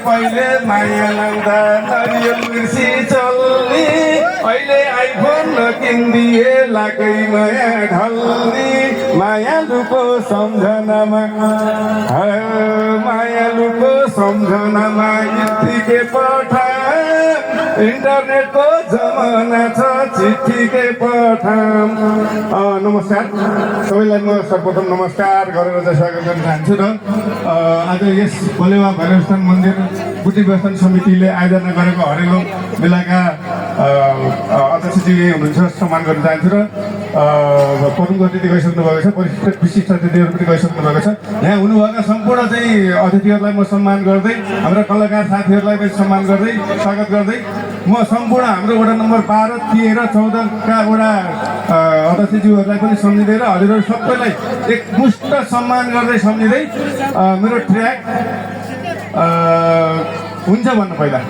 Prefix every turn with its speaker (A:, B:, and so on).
A: पहिले माया लाउँदा नरियल मिर्सी चल्ने अहिले आइफोन किनिदिए लाकै माया ढल्ने मायालुको सम्झनामा मायालुको सम्झनामा यत्तिकै पठा इन्टरनेटको जमाना छ चिठीकै पठाम। नमस्कार सबैलाई, म सर्वप्रथम नमस्कार गरेर चाहिँ स्वागत गर्न चाहन्छु र आज यस कोलेवा भैरवस्थान मन्दिर बुद्धि व्यवस्थान समितिले आयोजना गरेको हरेलो मेलाका अध्यक्षजी हुनुहुन्छ, सम्मान गर्न चाहन्छु र प्रमुख अतिथि गइसक्नु भएको छ, विशिष्ट अतिथिहरू पनि गइसक्नु भएको छ। यहाँ हुनुभएका सम्पूर्ण चाहिँ अतिथिहरूलाई म सम्मान गर्दै, हाम्रा कलाकार साथीहरूलाई पनि सम्मान गर्दै स्वागत गर्दै म सम्पूर्ण हाम्रो वडा नम्बर 12, 13, 14का वडा अध्यक्षज्यूहरूलाई पनि सम्झिँदै र हजुरहरू सबैलाई एकमुष्ट सम्मान गर्दै सम्झिँदै मेरो ट्र्याक हुन्छ भन्नु पहिला